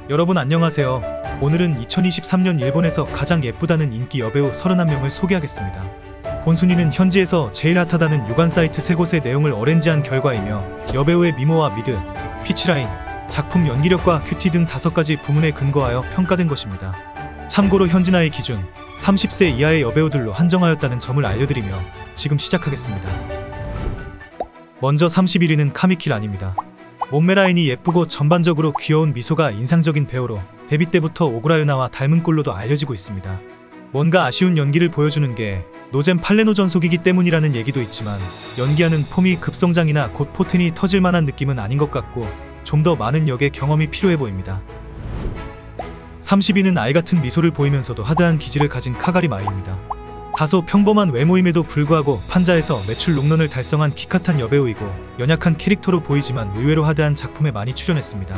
여러분 안녕하세요. 오늘은 2023년 일본에서 가장 예쁘다는 인기 여배우 31명을 소개하겠습니다. 본순위는 현지에서 제일 핫하다는 유관 사이트 3곳의 내용을 어렌지한 결과이며 여배우의 미모와 미드, 피치라인, 작품 연기력과 큐티 등 5가지 부문에 근거하여 평가된 것입니다. 참고로 현지 나이 기준 30세 이하의 여배우들로 한정하였다는 점을 알려드리며 지금 시작하겠습니다. 먼저 31위는 카미키 란입니다. 몸매 라인이 예쁘고 전반적으로 귀여운 미소가 인상적인 배우로 데뷔 때부터 오구라 유나와 닮은 꼴로도 알려지고 있습니다. 뭔가 아쉬운 연기를 보여주는 게 노잼 팔레노 전속이기 때문이라는 얘기도 있지만 연기하는 폼이 급성장이나 곧 포텐이 터질 만한 느낌은 아닌 것 같고 좀 더 많은 역의 경험이 필요해 보입니다. 30위는 아이 같은 미소를 보이면서도 하드한 기질을 가진 카가리 마이입니다. 다소 평범한 외모임에도 불구하고 판자에서 매출 롱런을 달성한 키카탄 여배우이고 연약한 캐릭터로 보이지만 의외로 하드한 작품에 많이 출연했습니다.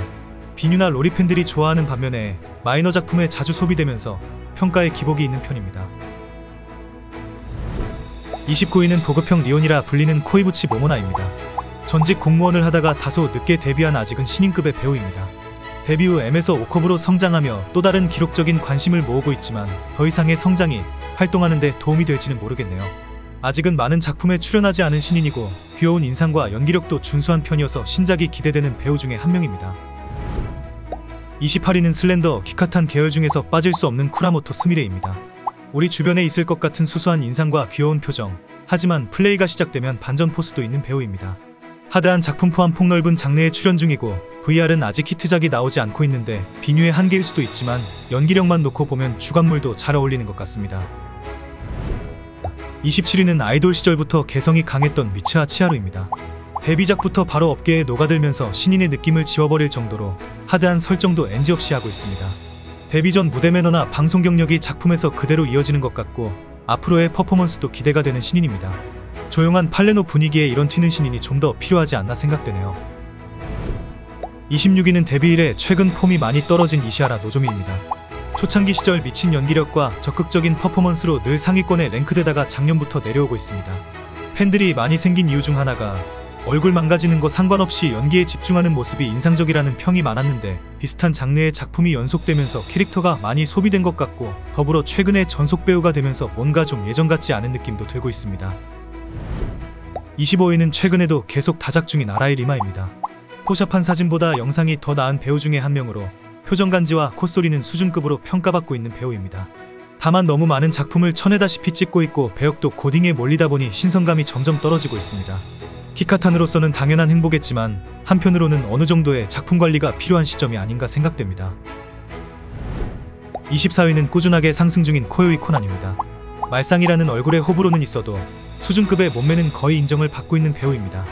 비뉴나 로리 팬들이 좋아하는 반면에 마이너 작품에 자주 소비되면서 평가에 기복이 있는 편입니다. 29위는 보급형 리온이라 불리는 코이부치 모모나입니다. 전직 공무원을 하다가 다소 늦게 데뷔한 아직은 신인급의 배우입니다. 데뷔 후 M에서 O컵으로 성장하며 또 다른 기록적인 관심을 모으고 있지만 더 이상의 성장이 활동하는 데 도움이 될지는 모르겠네요. 아직은 많은 작품에 출연하지 않은 신인이고 귀여운 인상과 연기력도 준수한 편이어서 신작이 기대되는 배우 중에 한 명입니다. 28위는 슬렌더 키카탄 계열 중에서 빠질 수 없는 쿠라모토 스미레입니다. 우리 주변에 있을 것 같은 수수한 인상과 귀여운 표정, 하지만 플레이가 시작되면 반전 포스도 있는 배우입니다. 하드한 작품 포함 폭넓은 장르에 출연 중이고 VR은 아직 히트작이 나오지 않고 있는데 비뉴의 한계일 수도 있지만 연기력만 놓고 보면 주관물도 잘 어울리는 것 같습니다. 27위는 아이돌 시절부터 개성이 강했던 미츠하 치하루입니다. 데뷔작부터 바로 업계에 녹아들면서 신인의 느낌을 지워버릴 정도로 하드한 설정도 NG없이 하고 있습니다. 데뷔 전 무대 매너나 방송 경력이 작품에서 그대로 이어지는 것 같고 앞으로의 퍼포먼스도 기대가 되는 신인입니다. 조용한 팔레노 분위기에 이런 튀는 신인이 좀 더 필요하지 않나 생각되네요. 26위는 데뷔 이래 최근 폼이 많이 떨어진 이시하라 노조미입니다. 초창기 시절 미친 연기력과 적극적인 퍼포먼스로 늘 상위권에 랭크되다가 작년부터 내려오고 있습니다. 팬들이 많이 생긴 이유 중 하나가 얼굴 망가지는 거 상관없이 연기에 집중하는 모습이 인상적이라는 평이 많았는데 비슷한 장르의 작품이 연속되면서 캐릭터가 많이 소비된 것 같고 더불어 최근에 전속 배우가 되면서 뭔가 좀 예전 같지 않은 느낌도 들고 있습니다. 25위는 최근에도 계속 다작 중인 아라이 리마입니다. 포샵한 사진보다 영상이 더 나은 배우 중에 한 명으로 표정 간지와 콧소리는 수준급으로 평가받고 있는 배우입니다. 다만 너무 많은 작품을 쳐내다시피 찍고 있고 배역도 고딩에 몰리다 보니 신선감이 점점 떨어지고 있습니다. 키카탄으로서는 당연한 행보겠지만 한편으로는 어느 정도의 작품 관리가 필요한 시점이 아닌가 생각됩니다. 24위는 꾸준하게 상승 중인 코요이 코난입니다. 말상이라는 얼굴의 호불호는 있어도 수준급의 몸매는 거의 인정을 받고 있는 배우입니다.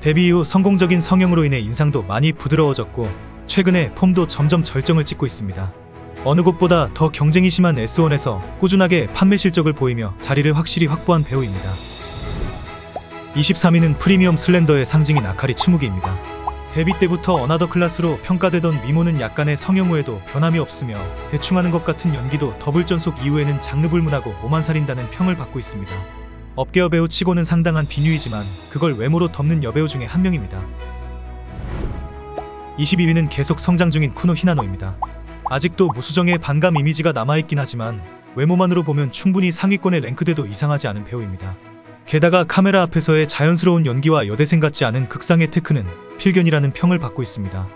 데뷔 이후 성공적인 성형으로 인해 인상도 많이 부드러워졌고 최근에 폼도 점점 절정을 찍고 있습니다. 어느 곳보다 더 경쟁이 심한 S1에서 꾸준하게 판매 실적을 보이며 자리를 확실히 확보한 배우입니다. 23위는 프리미엄 슬렌더의 상징인 아카리 츠무기입니다. 데뷔 때부터 어나더 클래스로 평가되던 미모는 약간의 성형 후에도 변함이 없으며 대충하는 것 같은 연기도 더블 전속 이후에는 장르 불문하고 몸만 살린다는 평을 받고 있습니다. 업계 여배우 치고는 상당한 비뉴이지만 그걸 외모로 덮는 여배우 중에 한 명입니다. 22위는 계속 성장 중인 쿠노 히나노입니다. 아직도 무수정의 반감 이미지가 남아있긴 하지만 외모만으로 보면 충분히 상위권에 랭크돼도 이상하지 않은 배우입니다. 게다가 카메라 앞에서의 자연스러운 연기와 여대생 같지 않은 극상의 테크는 필견이라는 평을 받고 있습니다.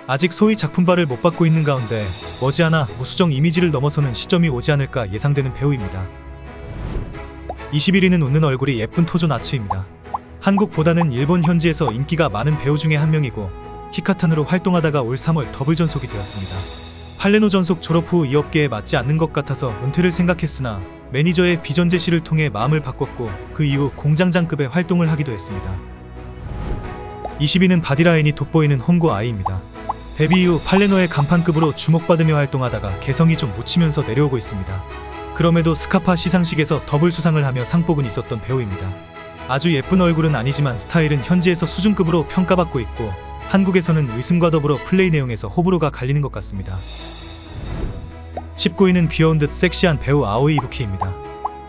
아직 소위 작품발을 못 받고 있는 가운데 머지않아 무수정 이미지를 넘어서는 시점이 오지 않을까 예상되는 배우입니다. 21위는 웃는 얼굴이 예쁜 토조 나츠입니다. 한국보다는 일본 현지에서 인기가 많은 배우 중에 한 명이고 키카탄으로 활동하다가 올 3월 더블 전속이 되었습니다. 팔레노 전속 졸업 후 이 업계에 맞지 않는 것 같아서 은퇴를 생각했으나 매니저의 비전 제시를 통해 마음을 바꿨고 그 이후 공장장급의 활동을 하기도 했습니다. 20위는 바디라인이 돋보이는 홍고 아이입니다. 데뷔 이후 팔레노의 간판급으로 주목받으며 활동하다가 개성이 좀 묻히면서 내려오고 있습니다. 그럼에도 스카파 시상식에서 더블 수상을 하며 상복은 있었던 배우입니다. 아주 예쁜 얼굴은 아니지만 스타일은 현지에서 수준급으로 평가받고 있고 한국에서는 의승과 더불어 플레이 내용에서 호불호가 갈리는 것 같습니다. 19위는 귀여운 듯 섹시한 배우 아오이 이부키입니다.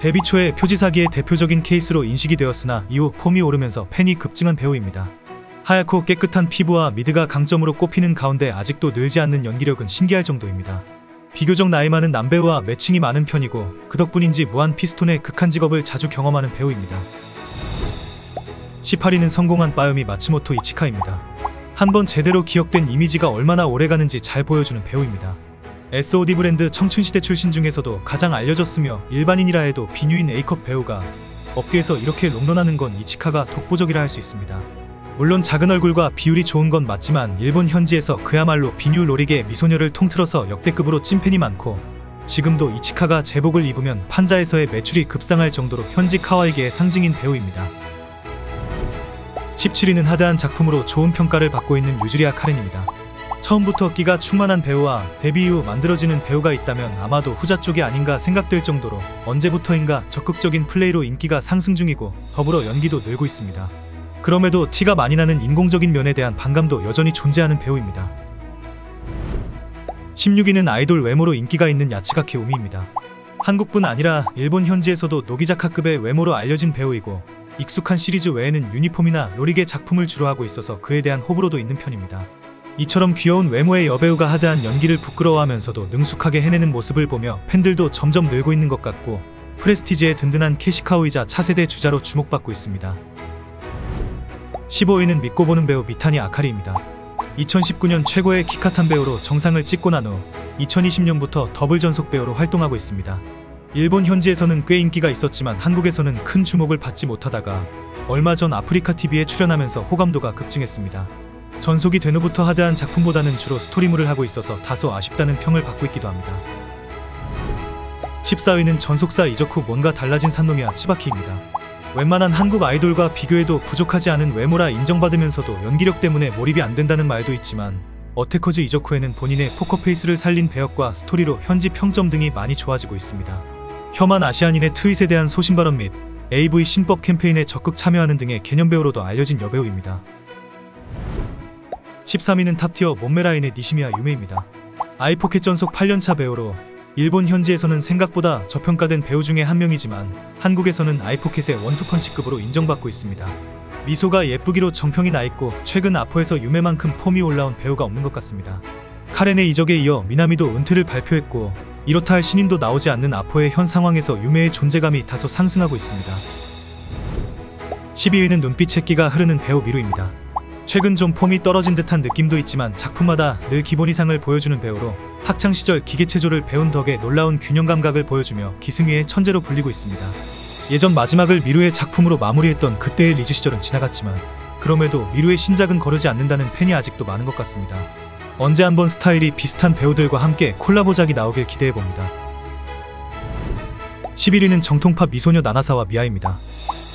데뷔 초에 표지사기의 대표적인 케이스로 인식이 되었으나 이후 폼이 오르면서 팬이 급증한 배우입니다. 하얗고 깨끗한 피부와 미드가 강점으로 꼽히는 가운데 아직도 늘지 않는 연기력은 신기할 정도입니다. 비교적 나이 많은 남배우와 매칭이 많은 편이고 그 덕분인지 무한 피스톤의 극한 직업을 자주 경험하는 배우입니다. 18위는 성공한 빠요미 마츠모토 이치카입니다. 한번 제대로 기억된 이미지가 얼마나 오래가는지 잘 보여주는 배우입니다. SOD 브랜드 청춘시대 출신 중에서도 가장 알려졌으며 일반인이라 해도 비뉴인 A컵 배우가 업계에서 이렇게 롱런하는 건 이치카가 독보적이라 할 수 있습니다. 물론 작은 얼굴과 비율이 좋은 건 맞지만 일본 현지에서 그야말로 비뉴 로릭의 미소녀를 통틀어서 역대급으로 찐팬이 많고 지금도 이치카가 제복을 입으면 판자에서의 매출이 급상할 정도로 현지 카와이계의 상징인 배우입니다. 17위는 하드한 작품으로 좋은 평가를 받고 있는 유주리아 카렌입니다. 처음부터 끼가 충만한 배우와 데뷔 이후 만들어지는 배우가 있다면 아마도 후자 쪽이 아닌가 생각될 정도로 언제부터인가 적극적인 플레이로 인기가 상승 중이고 더불어 연기도 늘고 있습니다. 그럼에도 티가 많이 나는 인공적인 면에 대한 반감도 여전히 존재하는 배우입니다. 16위는 아이돌 외모로 인기가 있는 야츠가케 우미입니다. 한국뿐 아니라 일본 현지에서도 노기자카급의 외모로 알려진 배우이고 익숙한 시리즈 외에는 유니폼이나 로릭의 작품을 주로 하고 있어서 그에 대한 호불호도 있는 편입니다. 이처럼 귀여운 외모의 여배우가 하드한 연기를 부끄러워하면서도 능숙하게 해내는 모습을 보며 팬들도 점점 늘고 있는 것 같고 프레스티지의 든든한 캐시카우이자 차세대 주자로 주목받고 있습니다. 15위는 믿고 보는 배우 미타니 아카리입니다. 2019년 최고의 키카탄 배우로 정상을 찍고 난 후 2020년부터 더블 전속 배우로 활동하고 있습니다. 일본 현지에서는 꽤 인기가 있었지만 한국에서는 큰 주목을 받지 못하다가 얼마 전 아프리카TV에 출연하면서 호감도가 급증했습니다. 전속이 된 후부터 하드한 작품보다는 주로 스토리물을 하고 있어서 다소 아쉽다는 평을 받고 있기도 합니다. 14위는 전속사 이적 후 뭔가 달라진 산노미야 츠바키입니다. 웬만한 한국 아이돌과 비교해도 부족하지 않은 외모라 인정받으면서도 연기력 때문에 몰입이 안 된다는 말도 있지만 어태커즈 이적 후에는 본인의 포커페이스를 살린 배역과 스토리로 현지 평점 등이 많이 좋아지고 있습니다. 혐한 아시아인의 트윗에 대한 소신 발언 및 AV 신법 캠페인에 적극 참여하는 등의 개념배우로도 알려진 여배우입니다. 13위는 탑티어 몸매라인의 니시미야 유메입니다. 아이포켓 전속 8년차 배우로 일본 현지에서는 생각보다 저평가된 배우 중에 한 명이지만 한국에서는 아이포켓의 원투펀치급으로 인정받고 있습니다. 미소가 예쁘기로 정평이 나있고 최근 아포에서 유메만큼 폼이 올라온 배우가 없는 것 같습니다. 카렌의 이적에 이어 미나미도 은퇴를 발표했고 이렇다 할 신인도 나오지 않는 아포의 현 상황에서 유메의 존재감이 다소 상승하고 있습니다. 12위는 눈빛의 끼가 흐르는 배우 미루입니다. 최근 좀 폼이 떨어진 듯한 느낌도 있지만 작품마다 늘 기본 이상을 보여주는 배우로 학창시절 기계체조를 배운 덕에 놀라운 균형 감각을 보여주며 기승의의 천재로 불리고 있습니다. 예전 마지막을 미루의 작품으로 마무리했던 그때의 리즈 시절은 지나갔지만 그럼에도 미루의 신작은 거르지 않는다는 팬이 아직도 많은 것 같습니다. 언제 한번 스타일이 비슷한 배우들과 함께 콜라보작이 나오길 기대해봅니다. 11위는 정통파 미소녀 나나사와 미아입니다.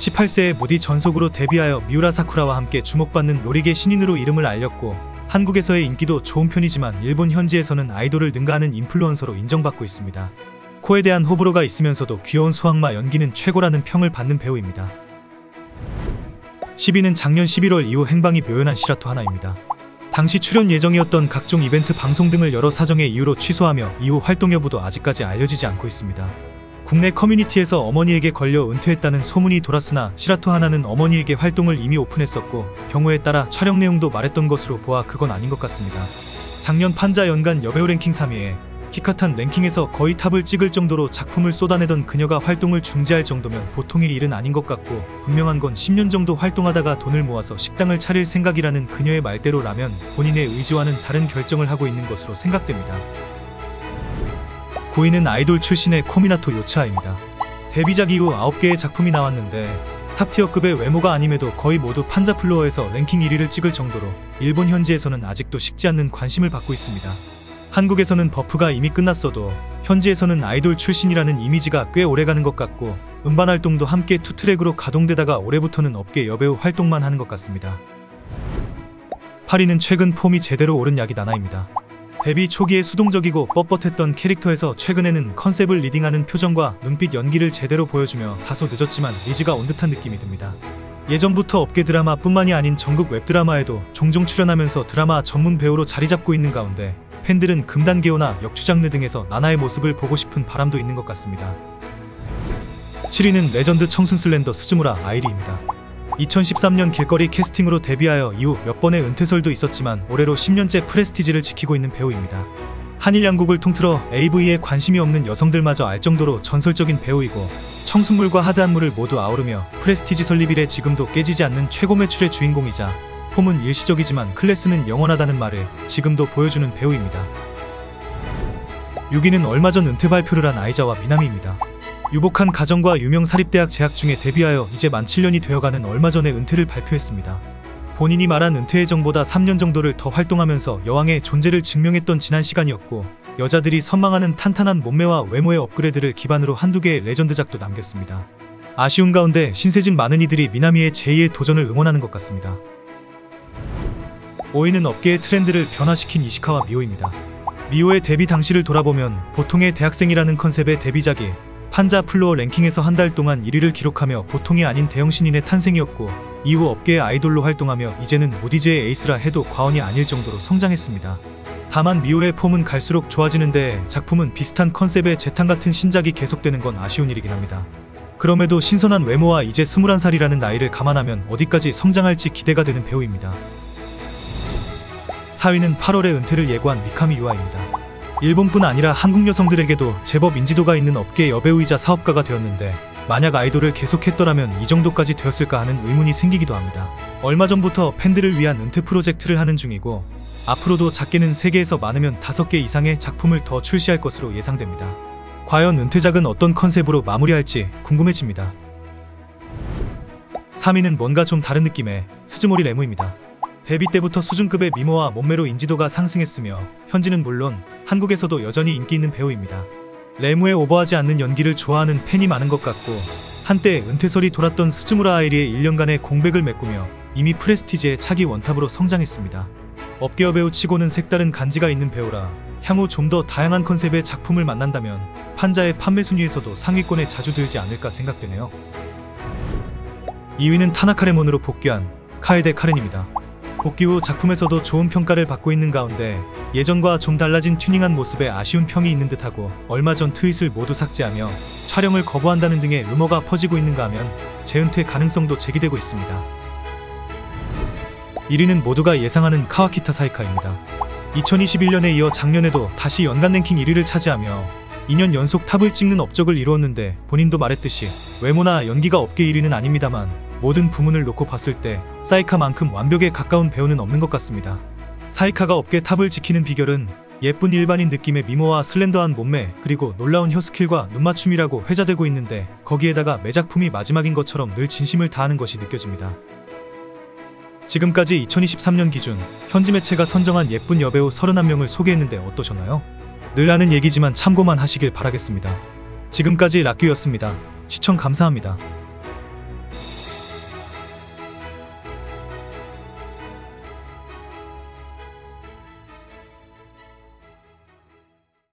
18세의 무디 전속으로 데뷔하여 미우라 사쿠라와 함께 주목받는 로릭의 신인으로 이름을 알렸고 한국에서의 인기도 좋은 편이지만 일본 현지에서는 아이돌을 능가하는 인플루언서로 인정받고 있습니다. 코에 대한 호불호가 있으면서도 귀여운 소악마 연기는 최고라는 평을 받는 배우입니다. 10위는 작년 11월 이후 행방이 묘연한 시라토 하나입니다. 당시 출연 예정이었던 각종 이벤트 방송 등을 여러 사정의 이유로 취소하며 이후 활동 여부도 아직까지 알려지지 않고 있습니다. 국내 커뮤니티에서 어머니에게 걸려 은퇴했다는 소문이 돌았으나 시라토 하나는 어머니에게 활동을 이미 오픈했었고 경우에 따라 촬영 내용도 말했던 것으로 보아 그건 아닌 것 같습니다. 작년 판자 연간 여배우 랭킹 3위에 키카탄 랭킹에서 거의 탑을 찍을 정도로 작품을 쏟아내던 그녀가 활동을 중지할 정도면 보통의 일은 아닌 것 같고 분명한 건 10년 정도 활동하다가 돈을 모아서 식당을 차릴 생각이라는 그녀의 말대로라면 본인의 의지와는 다른 결정을 하고 있는 것으로 생각됩니다. 9위는 아이돌 출신의 코미나토 요츠하입니다. 데뷔작 이후 9개의 작품이 나왔는데 탑티어급의 외모가 아님에도 거의 모두 판자플로어에서 랭킹 1위를 찍을 정도로 일본 현지에서는 아직도 식지 않는 관심을 받고 있습니다. 한국에서는 버프가 이미 끝났어도 현지에서는 아이돌 출신이라는 이미지가 꽤 오래가는 것 같고 음반 활동도 함께 투트랙으로 가동되다가 올해부터는 업계 여배우 활동만 하는 것 같습니다. 8위는 최근 폼이 제대로 오른 야기 나나입니다. 데뷔 초기에 수동적이고 뻣뻣했던 캐릭터에서 최근에는 컨셉을 리딩하는 표정과 눈빛 연기를 제대로 보여주며 다소 늦었지만 리즈가 온 듯한 느낌이 듭니다. 예전부터 업계 드라마 뿐만이 아닌 전국 웹드라마에도 종종 출연하면서 드라마 전문 배우로 자리잡고 있는 가운데 팬들은 금단개오나 역주장르 등에서 나나의 모습을 보고 싶은 바람도 있는 것 같습니다. 7위는 레전드 청순 슬렌더 스즈무라 아이리입니다. 2013년 길거리 캐스팅으로 데뷔하여 이후 몇 번의 은퇴설도 있었지만 올해로 10년째 프레스티지를 지키고 있는 배우입니다. 한일 양국을 통틀어 AV에 관심이 없는 여성들마저 알 정도로 전설적인 배우이고 청순물과 하드한 물을 모두 아우르며 프레스티지 설립 이래 지금도 깨지지 않는 최고 매출의 주인공이자 폼은 일시적이지만 클래스는 영원하다는 말을 지금도 보여주는 배우입니다. 6위는 얼마 전 은퇴 발표를 한 아이자와 미나미입니다. 유복한 가정과 유명 사립대학 재학 중에 데뷔하여 이제 만 7년이 되어가는 얼마 전에 은퇴를 발표했습니다. 본인이 말한 은퇴 예정보다 3년 정도를 더 활동하면서 여왕의 존재를 증명했던 지난 시간이었고 여자들이 선망하는 탄탄한 몸매와 외모의 업그레이드를 기반으로 한두 개의 레전드작도 남겼습니다. 아쉬운 가운데 신세진 많은 이들이 미나미의 제2의 도전을 응원하는 것 같습니다. 5위는 업계의 트렌드를 변화시킨 이시카와 미호입니다. 미호의 데뷔 당시를 돌아보면 보통의 대학생이라는 컨셉의 데뷔작이 판자 플로어 랭킹에서 한 달 동안 1위를 기록하며 보통이 아닌 대형 신인의 탄생이었고 이후 업계의 아이돌로 활동하며 이제는 무디즈의 에이스라 해도 과언이 아닐 정도로 성장했습니다. 다만 미호의 폼은 갈수록 좋아지는데 작품은 비슷한 컨셉의 재탄같은 신작이 계속되는 건 아쉬운 일이긴 합니다. 그럼에도 신선한 외모와 이제 21살이라는 나이를 감안하면 어디까지 성장할지 기대가 되는 배우입니다. 4위는 8월에 은퇴를 예고한 미카미 유아입니다. 일본뿐 아니라 한국 여성들에게도 제법 인지도가 있는 업계 여배우이자 사업가가 되었는데 만약 아이돌을 계속했더라면 이 정도까지 되었을까 하는 의문이 생기기도 합니다. 얼마 전부터 팬들을 위한 은퇴 프로젝트를 하는 중이고 앞으로도 작게는 3개에서 많으면 5개 이상의 작품을 더 출시할 것으로 예상됩니다. 과연 은퇴작은 어떤 컨셉으로 마무리할지 궁금해집니다. 3위는 뭔가 좀 다른 느낌의 스즈모리 레무입니다. 데뷔 때부터 수준급의 미모와 몸매로 인지도가 상승했으며 현지는 물론 한국에서도 여전히 인기 있는 배우입니다. 레무의 오버하지 않는 연기를 좋아하는 팬이 많은 것 같고 한때 은퇴설이 돌았던 스즈무라 아이리의 1년간의 공백을 메꾸며 이미 프레스티지의 차기 원탑으로 성장했습니다. 업계 여배우 치고는 색다른 간지가 있는 배우라 향후 좀 더 다양한 컨셉의 작품을 만난다면 판자의 판매 순위에서도 상위권에 자주 들지 않을까 생각되네요. 2위는 타나카레몬으로 복귀한 카에데 카렌입니다. 복귀 후 작품에서도 좋은 평가를 받고 있는 가운데 예전과 좀 달라진 튜닝한 모습에 아쉬운 평이 있는 듯하고 얼마 전 트윗을 모두 삭제하며 촬영을 거부한다는 등의 루머가 퍼지고 있는가 하면 재은퇴 가능성도 제기되고 있습니다. 1위는 모두가 예상하는 카와키타 사이카입니다. 2021년에 이어 작년에도 다시 연간 랭킹 1위를 차지하며 2년 연속 탑을 찍는 업적을 이루었는데 본인도 말했듯이 외모나 연기가 업계 1위는 아닙니다만 모든 부문을 놓고 봤을 때 사이카만큼 완벽에 가까운 배우는 없는 것 같습니다. 사이카가 업계 탑을 지키는 비결은 예쁜 일반인 느낌의 미모와 슬렌더한 몸매 그리고 놀라운 혀스킬과 눈맞춤이라고 회자되고 있는데 거기에다가 매 작품이 마지막인 것처럼 늘 진심을 다하는 것이 느껴집니다. 지금까지 2023년 기준 현지 매체가 선정한 예쁜 여배우 31명을 소개했는데 어떠셨나요? 늘 하는 얘기지만 참고만 하시길 바라겠습니다. 지금까지 락규였습니다. 시청 감사합니다.